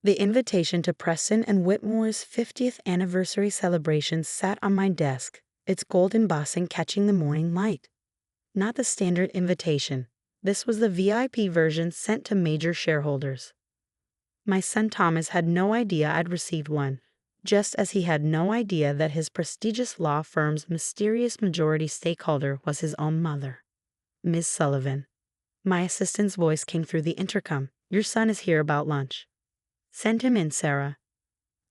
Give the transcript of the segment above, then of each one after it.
The invitation to Preston and Whitmore's 50th anniversary celebration sat on my desk, its gold embossing catching the morning light. Not the standard invitation. This was the VIP version sent to major shareholders. My son Thomas had no idea I'd received one, just as he had no idea that his prestigious law firm's mysterious majority stakeholder was his own mother. Ms. Sullivan. My assistant's voice came through the intercom. Your son is here about lunch. Send him in, Sarah.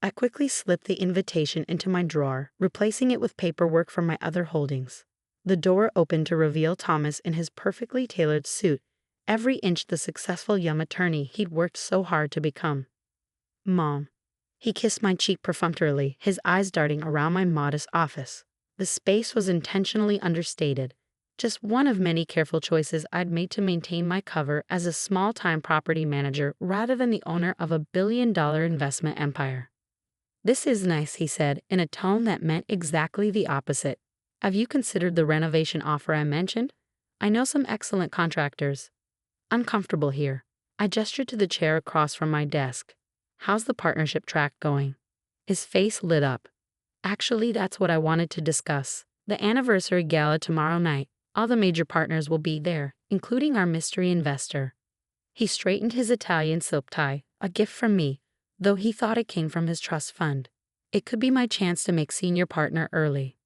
I quickly slipped the invitation into my drawer, replacing it with paperwork from my other holdings. The door opened to reveal Thomas in his perfectly tailored suit, every inch the successful young attorney he'd worked so hard to become. Mom. He kissed my cheek perfunctorily, his eyes darting around my modest office. The space was intentionally understated, just one of many careful choices I'd made to maintain my cover as a small-time property manager rather than the owner of a billion-dollar investment empire. This is nice, he said, in a tone that meant exactly the opposite. Have you considered the renovation offer I mentioned? I know some excellent contractors. I'm comfortable here. I gestured to the chair across from my desk. How's the partnership track going? His face lit up. Actually, that's what I wanted to discuss. The anniversary gala tomorrow night. All the major partners will be there, including our mystery investor. He straightened his Italian silk tie, a gift from me, though he thought it came from his trust fund. It could be my chance to make senior partner early.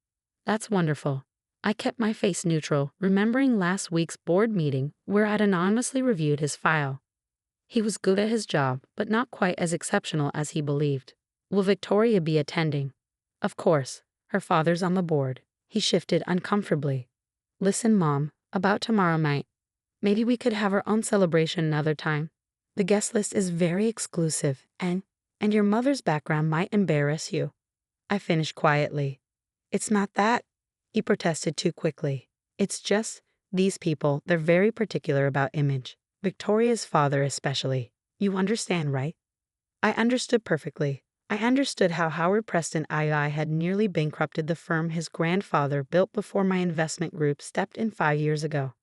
That's wonderful. I kept my face neutral, remembering last week's board meeting where I'd anonymously reviewed his file. He was good at his job, but not quite as exceptional as he believed. Will Victoria be attending? Of course. Her father's on the board. He shifted uncomfortably. Listen, Mom, about tomorrow night. Maybe we could have our own celebration another time. The guest list is very exclusive, and your mother's background might embarrass you. I finished quietly. It's not that, he protested too quickly. It's just, these people, they're very particular about image. Victoria's father especially. You understand, right? I understood perfectly. I understood how Howard Preston II had nearly bankrupted the firm his grandfather built before my investment group stepped in 5 years ago.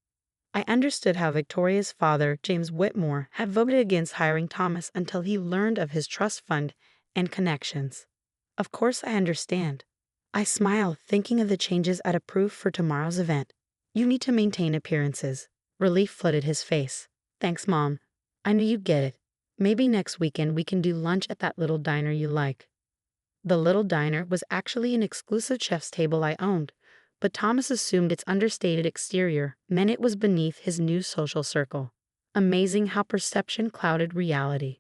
I understood how Victoria's father, James Whitmore, had voted against hiring Thomas until he learned of his trust fund and connections. Of course I understand. I smiled, thinking of the changes I'd approve for tomorrow's event. You need to maintain appearances. Relief flooded his face. Thanks, Mom. I knew you'd get it. Maybe next weekend we can do lunch at that little diner you like. The little diner was actually an exclusive chef's table I owned, but Thomas assumed its understated exterior meant it was beneath his new social circle. Amazing how perception clouded reality.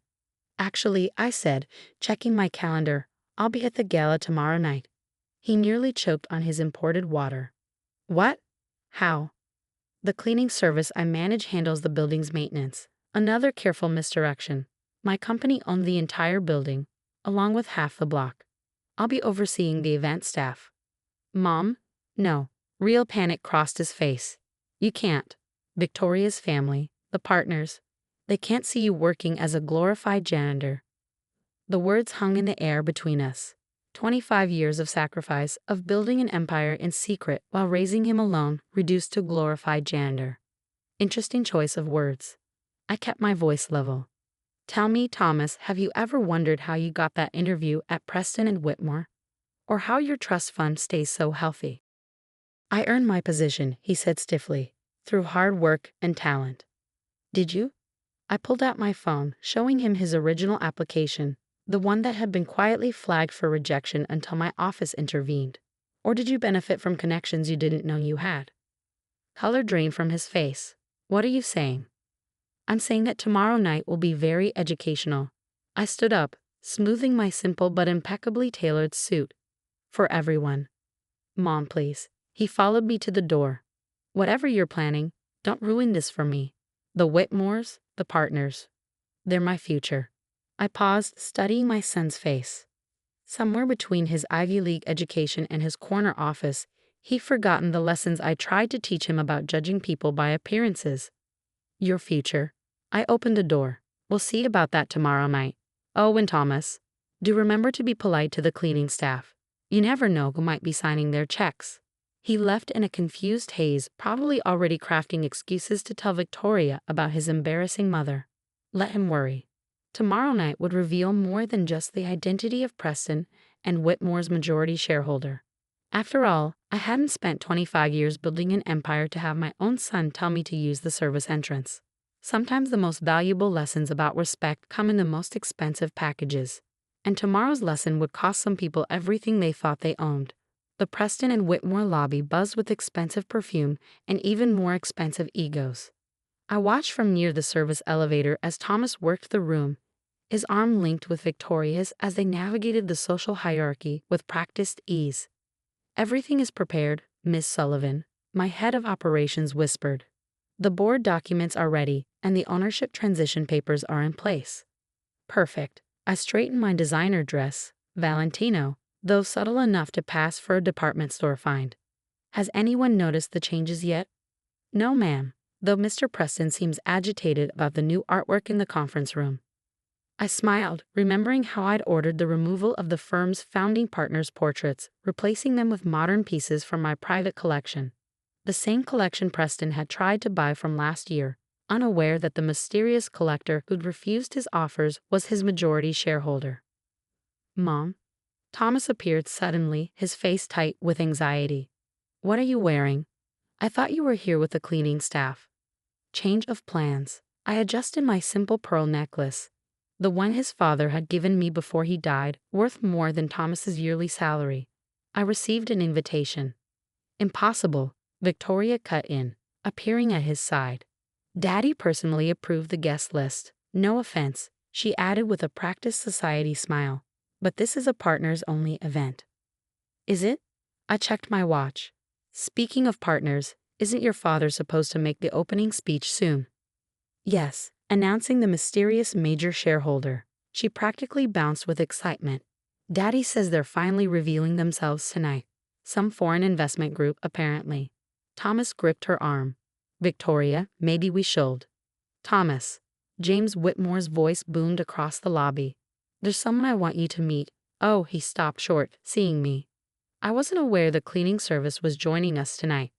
Actually, I said, checking my calendar, I'll be at the gala tomorrow night. He nearly choked on his imported water. What? How? The cleaning service I manage handles the building's maintenance. Another careful misdirection. My company owned the entire building, along with half the block. I'll be overseeing the event staff. Mom? No. Real panic crossed his face. You can't. Victoria's family, the partners, they can't see you working as a glorified janitor. The words hung in the air between us. 25 years of sacrifice, of building an empire in secret while raising him alone, reduced to glorified janitor. Interesting choice of words. I kept my voice level. Tell me, Thomas, have you ever wondered how you got that interview at Preston and Whitmore? Or how your trust fund stays so healthy? I earned my position, he said stiffly, through hard work and talent. Did you? I pulled out my phone, showing him his original application, the one that had been quietly flagged for rejection until my office intervened. Or did you benefit from connections you didn't know you had? Color drained from his face. What are you saying? I'm saying that tomorrow night will be very educational. I stood up, smoothing my simple but impeccably tailored suit. For everyone. Mom, please. He followed me to the door. Whatever you're planning, don't ruin this for me. The Whitmores, the partners. They're my future. I paused, studying my son's face. Somewhere between his Ivy League education and his corner office, he'd forgotten the lessons I tried to teach him about judging people by appearances. Your future. I opened the door. We'll see about that tomorrow night. Oh, and Thomas, do remember to be polite to the cleaning staff. You never know who might be signing their checks. He left in a confused haze, probably already crafting excuses to tell Victoria about his embarrassing mother. Let him worry. Tomorrow night would reveal more than just the identity of Preston and Whitmore's majority shareholder. After all, I hadn't spent 25 years building an empire to have my own son tell me to use the service entrance. Sometimes the most valuable lessons about respect come in the most expensive packages. And tomorrow's lesson would cost some people everything they thought they owned. The Preston and Whitmore lobby buzzed with expensive perfume and even more expensive egos. I watched from near the service elevator as Thomas worked the room, his arm linked with Victoria's as they navigated the social hierarchy with practiced ease. "Everything is prepared, Miss Sullivan," my head of operations whispered. "The board documents are ready, and the ownership transition papers are in place." Perfect. I straightened my designer dress, Valentino, though subtle enough to pass for a department store find. "Has anyone noticed the changes yet?" "No, ma'am, though Mr. Preston seems agitated about the new artwork in the conference room." I smiled, remembering how I'd ordered the removal of the firm's founding partners' portraits, replacing them with modern pieces from my private collection. The same collection Preston had tried to buy from last year, unaware that the mysterious collector who'd refused his offers was his majority shareholder. "Mom?" Thomas appeared suddenly, his face tight with anxiety. "What are you wearing? I thought you were here with the cleaning staff." Change of plans. I adjusted my simple pearl necklace, the one his father had given me before he died, worth more than Thomas's yearly salary. I received an invitation. "Impossible," Victoria cut in, appearing at his side. "Daddy personally approved the guest list. No offense," she added with a practiced society smile, "but this is a partners-only event." "Is it?" I checked my watch. "Speaking of partners, isn't your father supposed to make the opening speech soon?" "Yes, announcing the mysterious major shareholder." She practically bounced with excitement. "Daddy says they're finally revealing themselves tonight. Some foreign investment group, apparently." Thomas gripped her arm. "Victoria, maybe we should." "Thomas." James Whitmore's voice boomed across the lobby. "There's someone I want you to meet." Oh, he stopped short, seeing me. I wasn't aware the cleaning service was joining us tonight.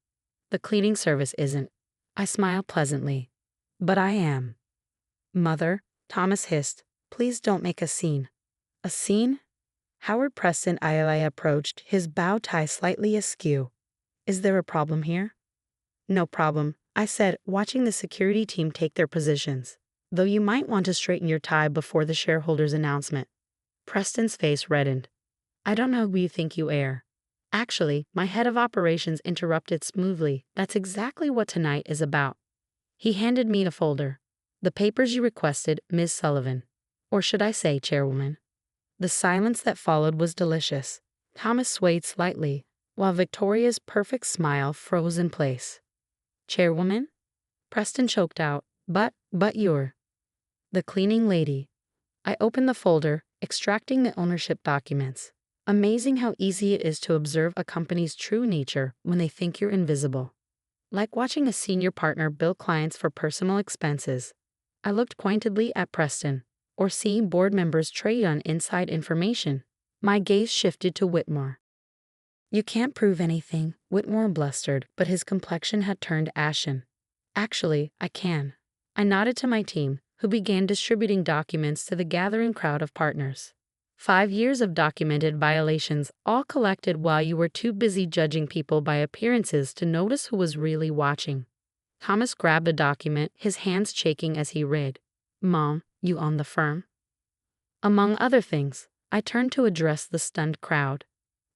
"The cleaning service isn't." I smiled pleasantly. "But I am." "Mother," Thomas hissed, "please don't make a scene." "A scene?" Howard Preston I approached, his bow tie slightly askew. "Is there a problem here?" "No problem," I said, watching the security team take their positions. "Though you might want to straighten your tie before the shareholders' announcement." Preston's face reddened. "I don't know who you think you are." Actually, my head of operations interrupted smoothly. "That's exactly what tonight is about." He handed me a folder. "The papers you requested, Ms. Sullivan. Or should I say, Chairwoman?" The silence that followed was delicious. Thomas swayed slightly, while Victoria's perfect smile froze in place. "Chairwoman?" Preston choked out. But you're the cleaning lady." I opened the folder, extracting the ownership documents. Amazing how easy it is to observe a company's true nature when they think you're invisible. Like watching a senior partner bill clients for personal expenses. I looked pointedly at Preston, or seeing board members trade on inside information. My gaze shifted to Whitmore. "You can't prove anything," Whitmore blustered, but his complexion had turned ashen. "Actually, I can." I nodded to my team, who began distributing documents to the gathering crowd of partners. 5 years of documented violations, all collected while you were too busy judging people by appearances to notice who was really watching. Thomas grabbed a document, his hands shaking as he read. "Mom, you own the firm?" Among other things, I turned to address the stunned crowd.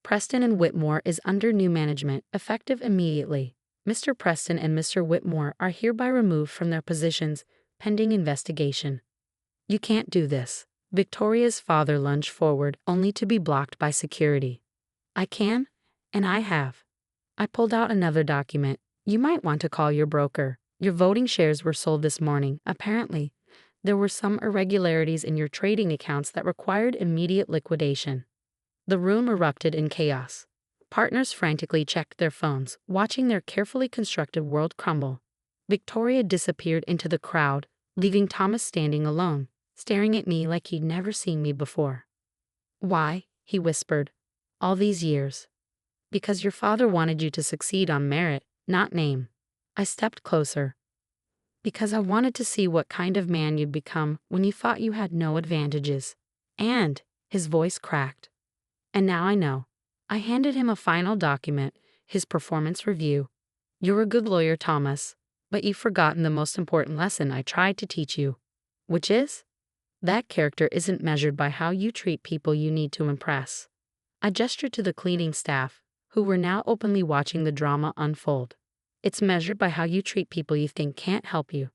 "Preston and Whitmore is under new management, effective immediately. Mr. Preston and Mr. Whitmore are hereby removed from their positions, pending investigation." "You can't do this." Victoria's father lunged forward, only to be blocked by security. "I can, and I have." I pulled out another document. "You might want to call your broker. Your voting shares were sold this morning. Apparently, there were some irregularities in your trading accounts that required immediate liquidation." The room erupted in chaos. Partners frantically checked their phones, watching their carefully constructed world crumble. Victoria disappeared into the crowd, leaving Thomas standing alone, staring at me like he'd never seen me before. "Why?" he whispered. "All these years." "Because your father wanted you to succeed on merit, not name." I stepped closer. Because I wanted to see what kind of man you'd become when you thought you had no advantages. And, his voice cracked. And now I know. I handed him a final document, his performance review. You're a good lawyer, Thomas, but you've forgotten the most important lesson I tried to teach you. Which is? That character isn't measured by how you treat people you need to impress. I gestured to the cleaning staff, who were now openly watching the drama unfold. It's measured by how you treat people you think can't help you.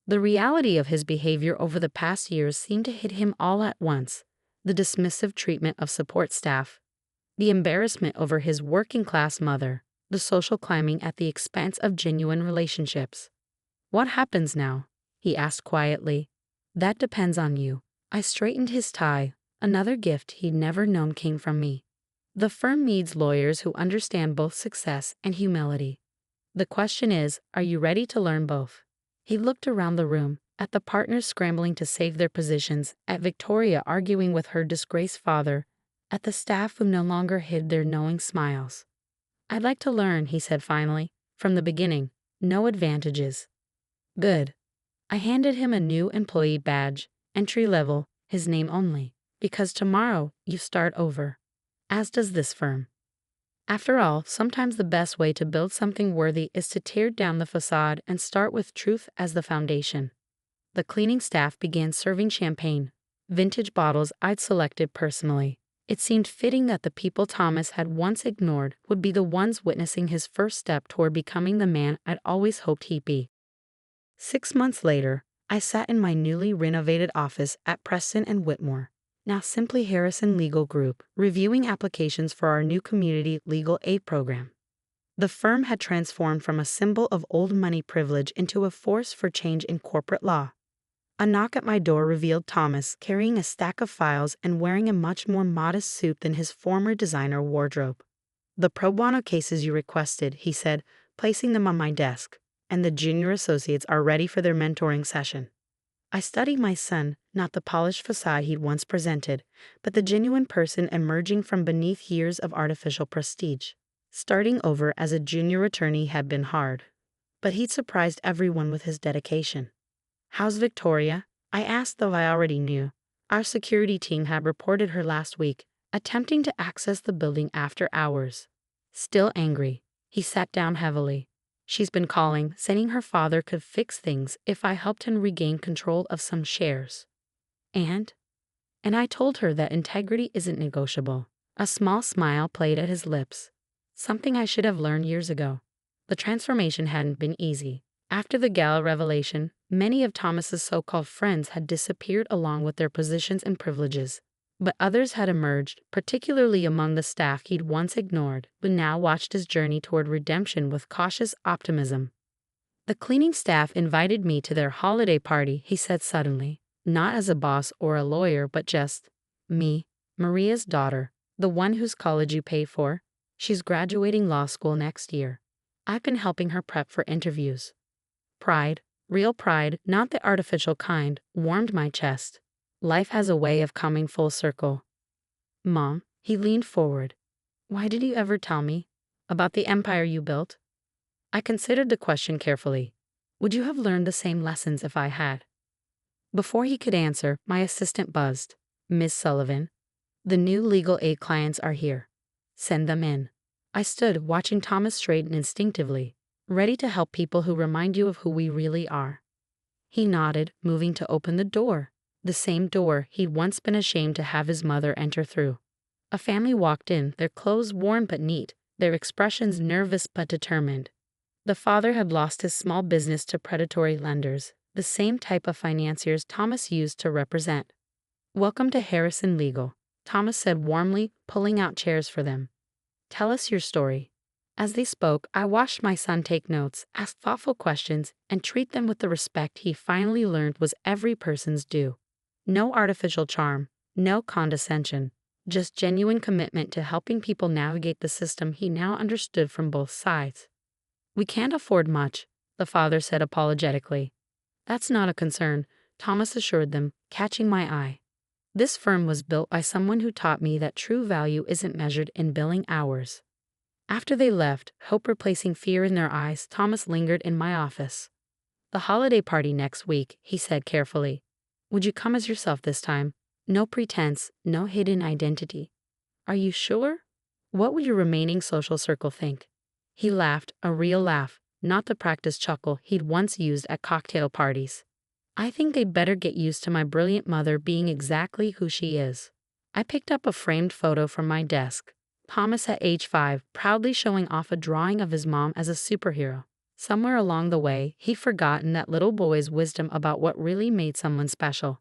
The reality of his behavior over the past years seemed to hit him all at once. The dismissive treatment of support staff, the embarrassment over his working-class mother, the social climbing at the expense of genuine relationships. What happens now? He asked quietly. That depends on you. I straightened his tie. Another gift he'd never known came from me. The firm needs lawyers who understand both success and humility. The question is, are you ready to learn both? He looked around the room, at the partners scrambling to save their positions, at Victoria arguing with her disgraced father, at the staff who no longer hid their knowing smiles. I'd like to learn, he said finally, from the beginning. No advantages. Good. I handed him a new employee badge, entry level, his name only, because tomorrow you start over. As does this firm. After all, sometimes the best way to build something worthy is to tear down the facade and start with truth as the foundation. The cleaning staff began serving champagne, vintage bottles I'd selected personally. It seemed fitting that the people Thomas had once ignored would be the ones witnessing his first step toward becoming the man I'd always hoped he'd be. 6 months later, I sat in my newly renovated office at Preston and Whitmore, now simply Harrison Legal Group, reviewing applications for our new community legal aid program. The firm had transformed from a symbol of old money privilege into a force for change in corporate law. A knock at my door revealed Thomas carrying a stack of files and wearing a much more modest suit than his former designer wardrobe. The pro bono cases you requested, he said, placing them on my desk, and the junior associates are ready for their mentoring session. I studied my son, not the polished facade he'd once presented, but the genuine person emerging from beneath years of artificial prestige. Starting over as a junior attorney had been hard, but he'd surprised everyone with his dedication. How's Victoria? I asked, though I already knew. Our security team had reported her last week, attempting to access the building after hours. Still angry. He sat down heavily. She's been calling, saying her father could fix things if I helped him regain control of some shares. And I told her that integrity isn't negotiable. A small smile played at his lips. Something I should have learned years ago. The transformation hadn't been easy. After the gala revelation, many of Thomas's so-called friends had disappeared along with their positions and privileges. But others had emerged, particularly among the staff he'd once ignored, who now watched his journey toward redemption with cautious optimism. The cleaning staff invited me to their holiday party, he said suddenly, not as a boss or a lawyer, but just me, Maria's daughter, the one whose college you pay for. She's graduating law school next year. I've been helping her prep for interviews. Pride, real pride, not the artificial kind, warmed my chest. Life has a way of coming full circle. Mom, he leaned forward. Why did you ever tell me about the empire you built? I considered the question carefully. Would you have learned the same lessons if I had? Before he could answer, my assistant buzzed. Miss Sullivan, the new legal aid clients are here. Send them in. I stood, watching Thomas straighten instinctively, ready to help people who remind you of who we really are. He nodded, moving to open the door. The same door he'd once been ashamed to have his mother enter through. A family walked in, their clothes worn but neat, their expressions nervous but determined. The father had lost his small business to predatory lenders, the same type of financiers Thomas used to represent. Welcome to Harrison Legal, Thomas said warmly, pulling out chairs for them. Tell us your story. As they spoke, I watched my son take notes, ask thoughtful questions, and treat them with the respect he finally learned was every person's due. No artificial charm, no condescension, just genuine commitment to helping people navigate the system he now understood from both sides. We can't afford much, the father said apologetically. That's not a concern, Thomas assured them, catching my eye. This firm was built by someone who taught me that true value isn't measured in billing hours. After they left, hope replacing fear in their eyes, Thomas lingered in my office. The holiday party next week, he said carefully. Would you come as yourself this time? No pretense, no hidden identity. Are you sure? What would your remaining social circle think? He laughed, a real laugh, not the practiced chuckle he'd once used at cocktail parties. I think they'd better get used to my brilliant mother being exactly who she is. I picked up a framed photo from my desk. Thomas at age 5, proudly showing off a drawing of his mom as a superhero. Somewhere along the way, he'd forgotten that little boy's wisdom about what really made someone special.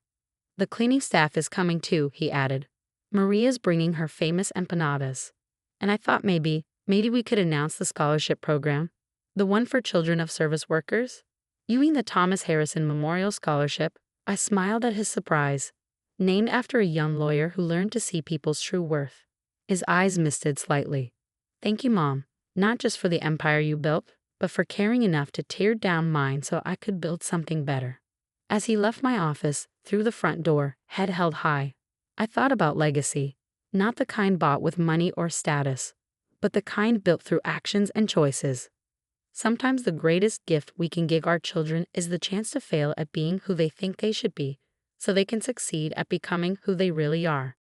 The cleaning staff is coming too, he added. Maria's bringing her famous empanadas. And I thought maybe we could announce the scholarship program. The one for children of service workers? You mean the Thomas Harrison Memorial Scholarship? I smiled at his surprise. Named after a young lawyer who learned to see people's true worth. His eyes misted slightly. Thank you, Mom. Not just for the empire you built, but for caring enough to tear down mine so I could build something better. As he left my office, through the front door, head held high, I thought about legacy. Not the kind bought with money or status, but the kind built through actions and choices. Sometimes the greatest gift we can give our children is the chance to fail at being who they think they should be, so they can succeed at becoming who they really are.